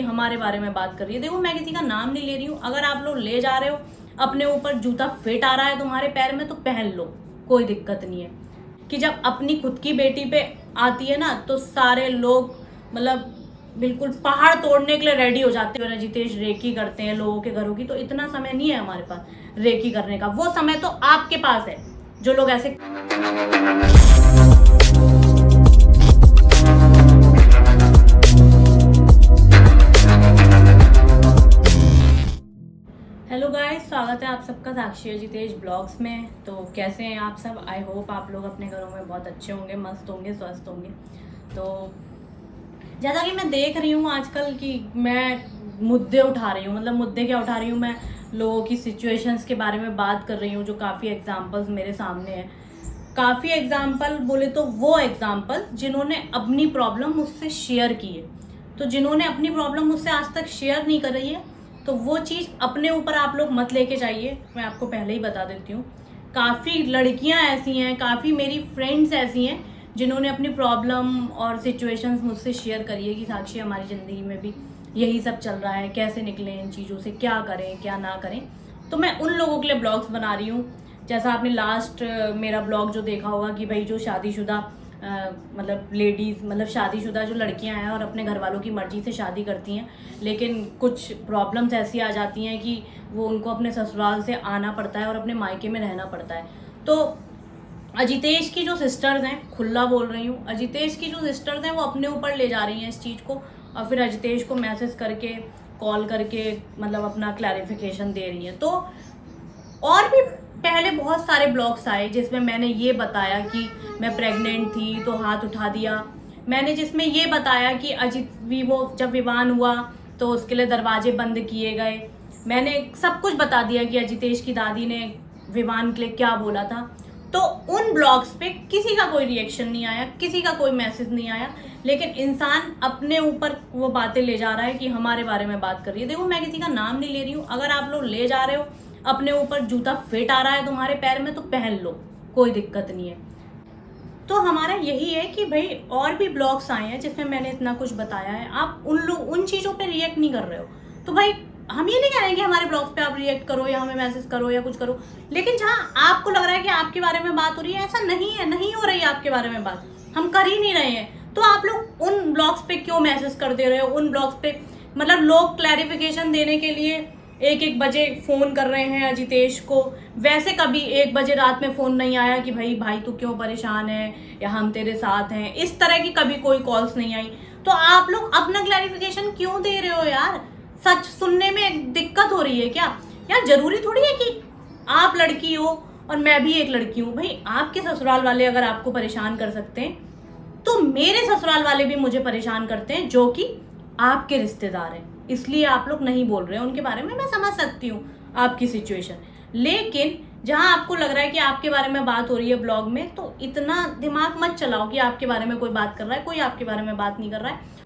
हमारे बारे में बात कर रही है। देखो, मैं किसी का नाम नहीं ले रही हूँ। अगर आप लोग ले जा रहे हो, अपने ऊपर जूता फिट आ रहा है तुम्हारे पैर में तो पहन लो, कोई दिक्कत नहीं है। कि जब अपनी खुद की बेटी पे आती है ना तो सारे लोग मतलब बिल्कुल पहाड़ तोड़ने के लिए रेडी हो जाते हैं। जितेश रेकी करते हैं लोगों के घरों की, तो इतना समय नहीं है हमारे पास रेकी करने का। वो समय तो आपके पास है जो लोग ऐसे। हेलो गाइस, स्वागत है आप सबका साक्षी और जितेश ब्लॉग्स में। तो कैसे हैं आप सब? आई होप आप लोग अपने घरों में बहुत अच्छे होंगे, मस्त होंगे, स्वस्थ होंगे। तो जैसा कि मैं देख रही हूँ आजकल कि मैं मुद्दे उठा रही हूँ, मतलब मुद्दे क्या उठा रही हूँ, मैं लोगों की सिचुएशंस के बारे में बात कर रही हूँ जो काफ़ी एग्जाम्पल्स मेरे सामने हैं। काफ़ी एग्जाम्पल बोले तो वो एग्जाम्पल जिन्होंने अपनी प्रॉब्लम मुझसे शेयर की है। तो जिन्होंने अपनी प्रॉब्लम मुझसे आज तक शेयर नहीं कर रही है तो वो चीज़ अपने ऊपर आप लोग मत लेके जाइए। मैं आपको पहले ही बता देती हूँ, काफ़ी लड़कियाँ ऐसी हैं, काफ़ी मेरी फ्रेंड्स ऐसी हैं जिन्होंने अपनी प्रॉब्लम और सिचुएशंस मुझसे शेयर करी है कि साक्षी, हमारी ज़िंदगी में भी यही सब चल रहा है, कैसे निकलें इन चीज़ों से, क्या करें क्या ना करें। तो मैं उन लोगों के लिए ब्लॉग्स बना रही हूँ। जैसा आपने लास्ट मेरा ब्लॉग जो देखा होगा कि भाई जो शादीशुदा मतलब लेडीज़, मतलब शादीशुदा जो लड़कियां हैं और अपने घर वालों की मर्ज़ी से शादी करती हैं, लेकिन कुछ प्रॉब्लम्स ऐसी आ जाती हैं कि वो उनको अपने ससुराल से आना पड़ता है और अपने मायके में रहना पड़ता है। तो अजितेश की जो सिस्टर्स हैं, खुला बोल रही हूँ, अजितेश की जो सिस्टर्स हैं वो अपने ऊपर ले जा रही हैं इस चीज़ को और फिर अजितेश को मैसेज करके, कॉल करके मतलब अपना क्लैरिफिकेशन दे रही हैं। तो और भी पहले बहुत सारे ब्लॉग्स आए जिसमें मैंने ये बताया कि मैं प्रेग्नेंट थी तो हाथ उठा दिया। मैंने जिसमें ये बताया कि अजित वो जब विवान हुआ तो उसके लिए दरवाजे बंद किए गए। मैंने सब कुछ बता दिया कि अजितेश की दादी ने विवान के लिए क्या बोला था। तो उन ब्लॉग्स पे किसी का कोई रिएक्शन नहीं आया, किसी का कोई मैसेज नहीं आया, लेकिन इंसान अपने ऊपर वो बातें ले जा रहा है कि हमारे बारे में बात कर रही है। देखो, मैं किसी का नाम नहीं ले रही हूँ। अगर आप लोग ले जा रहे हो, अपने ऊपर जूता फिट आ रहा है तुम्हारे पैर में तो पहन लो, कोई दिक्कत नहीं है। तो हमारा यही है कि भाई और भी ब्लॉग्स आए हैं जिसमें मैंने इतना कुछ बताया है, आप उन चीज़ों पे रिएक्ट नहीं कर रहे हो। तो भाई हम ये नहीं कह रहे हैं कि हमारे ब्लॉग्स पे आप रिएक्ट करो या हमें मैसेज करो या कुछ करो, लेकिन जहाँ आपको लग रहा है कि आपके बारे में बात हो रही है, ऐसा नहीं है, नहीं हो रही है आपके बारे में बात, हम कर ही नहीं रहे हैं। तो आप लोग उन ब्लॉग्स पे क्यों मैसेज कर दे रहे हो? उन ब्लॉग्स पे मतलब लोग क्लैरिफिकेशन देने के लिए 1-1 बजे फ़ोन कर रहे हैं अजितेश को। वैसे कभी 1 बजे रात में फ़ोन नहीं आया कि भाई तू क्यों परेशान है या हम तेरे साथ हैं, इस तरह की कभी कोई कॉल्स नहीं आई। तो आप लोग अपना क्लैरिफिकेशन क्यों दे रहे हो यार? सच सुनने में दिक्कत हो रही है क्या यार? जरूरी थोड़ी है कि आप लड़की हो और मैं भी एक लड़की हूँ। भाई आपके ससुराल वाले अगर आपको परेशान कर सकते हैं तो मेरे ससुराल वाले भी मुझे परेशान करते हैं, जो कि आपके रिश्तेदार हैं। इसलिए आप लोग नहीं बोल रहे हैं उनके बारे में। मैं समझ सकती हूँ आपकी सिचुएशन, लेकिन जहां आपको लग रहा है कि आपके बारे में बात हो रही है ब्लॉग में, तो इतना दिमाग मत चलाओ कि आपके बारे में कोई बात कर रहा है। कोई आपके बारे में बात नहीं कर रहा है।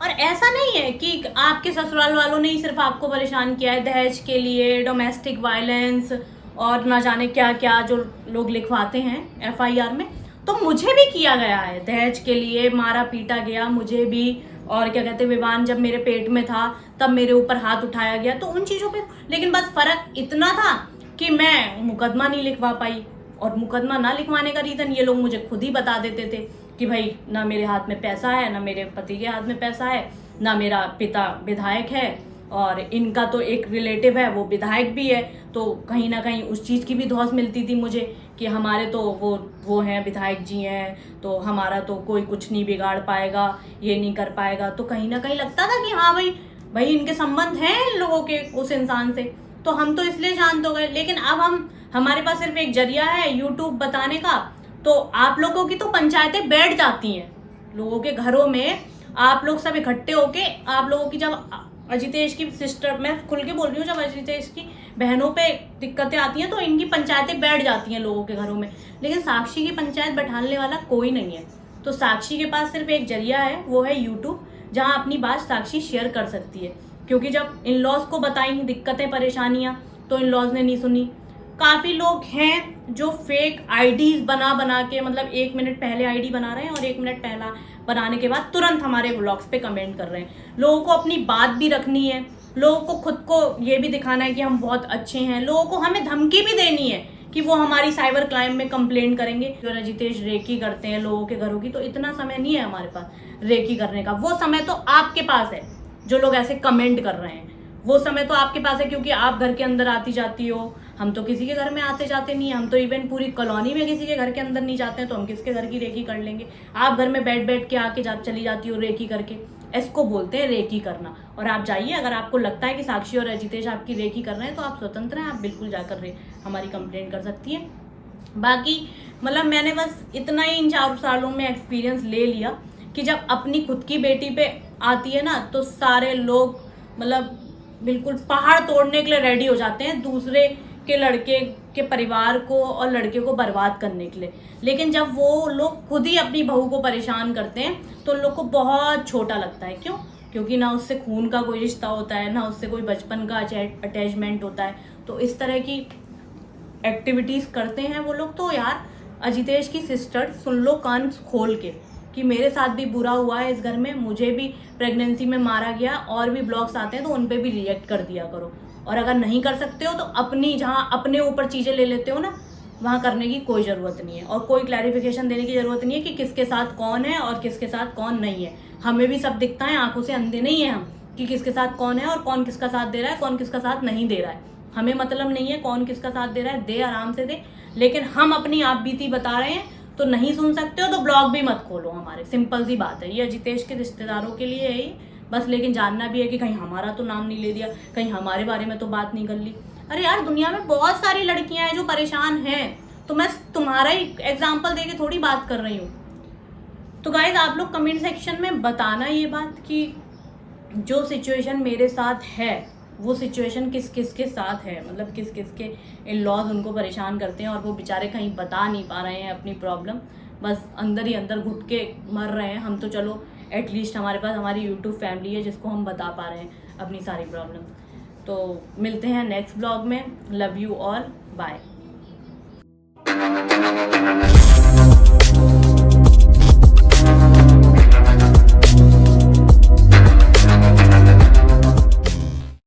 और ऐसा नहीं है कि आपके ससुराल वालों ने ही सिर्फ आपको परेशान किया है। दहेज के लिए, डोमेस्टिक वायलेंस और ना जाने क्या क्या जो लोग लिखवाते हैं FIR में, तो मुझे भी किया गया है। दहेज के लिए मारा पीटा गया मुझे भी, और क्या कहते हैं, विवान जब मेरे पेट में था तब मेरे ऊपर हाथ उठाया गया। तो उन चीज़ों पे, लेकिन बस फर्क इतना था कि मैं मुकदमा नहीं लिखवा पाई, और मुकदमा ना लिखवाने का रीज़न ये लोग मुझे खुद ही बता देते थे कि भाई ना मेरे हाथ में पैसा है, ना मेरे पति के हाथ में पैसा है, ना मेरा पिता विधायक है, और इनका तो एक रिलेटिव है वो विधायक भी है। तो कहीं ना कहीं उस चीज़ की भी धौंस मिलती थी मुझे कि हमारे तो वो हैं, विधायक जी हैं, तो हमारा तो कोई कुछ नहीं बिगाड़ पाएगा, ये नहीं कर पाएगा। तो कहीं ना कहीं लगता था कि हाँ भाई इनके संबंध हैं इन लोगों के उस इंसान से, तो हम तो इसलिए शांत हो गए। लेकिन अब हमारे पास सिर्फ एक जरिया है यूट्यूब बताने का। तो आप लोगों की तो पंचायतें बैठ जाती हैं लोगों के घरों में। आप लोग सब इकट्ठे होके, आप लोगों की जब अजितेश की सिस्टर, मैं खुल के बोल रही हूँ, जब अजितेश की बहनों पे दिक्कतें आती हैं तो इनकी पंचायतें बैठ जाती हैं लोगों के घरों में। लेकिन साक्षी की पंचायत बैठाने वाला कोई नहीं है। तो साक्षी के पास सिर्फ एक जरिया है, वो है यूट्यूब, जहाँ अपनी बात साक्षी शेयर कर सकती है। क्योंकि जब इन लॉज को बताई दिक्कतें परेशानियाँ तो इन लॉज ने नहीं सुनी। काफ़ी लोग हैं जो फेक आईडीज बना के, मतलब 1 मिनट पहले आईडी बना रहे हैं और 1 मिनट बनाने के बाद तुरंत हमारे व्लॉग्स पे कमेंट कर रहे हैं। लोगों को अपनी बात भी रखनी है, लोगों को खुद को ये भी दिखाना है कि हम बहुत अच्छे हैं, लोगों को हमें धमकी भी देनी है कि वो हमारी साइबर क्राइम में कंप्लेंट करेंगे। जो रजितेश रेकी करते हैं लोगों के घरों की, तो इतना समय नहीं है हमारे पास रेकी करने का। वो समय तो आपके पास है, जो लोग ऐसे कमेंट कर रहे हैं वो समय तो आपके पास है, क्योंकि आप घर के अंदर आती जाती हो। हम तो किसी के घर में आते जाते नहीं है, हम तो इवन पूरी कॉलोनी में किसी के घर के अंदर नहीं जाते हैं, तो हम किसके घर की रेकी कर लेंगे। आप घर में बैठ बैठ के आके चली जाती हो रेकी करके, इसको बोलते हैं रेकी करना। और आप जाइए, अगर आपको लगता है कि साक्षी और रजितेश आपकी रेकी कर रहे हैं तो आप स्वतंत्र हैं, आप बिल्कुल जाकर हमारी कंप्लेंट कर सकती है। बाकी मतलब मैंने बस इतना ही इन 4 सालों में एक्सपीरियंस ले लिया कि जब अपनी खुद की बेटी पे आती है ना, तो सारे लोग मतलब बिल्कुल पहाड़ तोड़ने के लिए रेडी हो जाते हैं दूसरे के लड़के के परिवार को और लड़के को बर्बाद करने के लिए। लेकिन जब वो लोग खुद ही अपनी बहू को परेशान करते हैं तो उन लोग को बहुत छोटा लगता है। क्यों? क्योंकि ना उससे खून का कोई रिश्ता होता है, ना उससे कोई बचपन का अटैचमेंट होता है। तो इस तरह की एक्टिविटीज़ करते हैं वो लोग। तो यार अजितेश की सिस्टर सुन लो कान खोल के कि मेरे साथ भी बुरा हुआ है इस घर में, मुझे भी प्रेगनेंसी में मारा गया, और भी ब्लॉग्स आते हैं तो उन पे भी रिएक्ट कर दिया करो। और अगर नहीं कर सकते हो तो अपनी जहाँ अपने ऊपर चीज़ें ले लेते हो ना, वहाँ करने की कोई ज़रूरत नहीं है, और कोई क्लैरिफिकेशन देने की ज़रूरत नहीं है कि किसके साथ कौन है और किसके साथ कौन नहीं है। हमें भी सब दिखता है, आंखों से अंधे नहीं है हम कि किसके साथ कौन है और कौन किसका साथ दे रहा है, कौन किसका साथ नहीं दे रहा है। हमें मतलब नहीं है कौन किसका साथ दे रहा है, दे आराम से दे। लेकिन हम अपनी आप बीती बता रहे हैं, तो नहीं सुन सकते हो तो ब्लॉग भी मत खोलो हमारे। सिंपल सी बात है, ये अजितेश के रिश्तेदारों के लिए है ये बस। लेकिन जानना भी है कि कहीं हमारा तो नाम नहीं ले दिया, कहीं हमारे बारे में तो बात नहीं कर ली। अरे यार, दुनिया में बहुत सारी लड़कियां हैं जो परेशान हैं, तो मैं तुम्हारा ही एग्जाम्पल दे के थोड़ी बात कर रही हूँ। तो गाइज आप लोग कमेंट सेक्शन में बताना ये बात कि जो सिचुएशन मेरे साथ है वो सिचुएशन किस किस के साथ है, मतलब किस किस के इन लॉज उनको परेशान करते हैं और वो बेचारे कहीं बता नहीं पा रहे हैं अपनी प्रॉब्लम, बस अंदर ही अंदर घुट के मर रहे हैं। हम तो चलो एटलीस्ट हमारे पास हमारी यूट्यूब फैमिली है जिसको हम बता पा रहे हैं अपनी सारी प्रॉब्लम। तो मिलते हैं नेक्स्ट ब्लॉग में। Love you all, bye.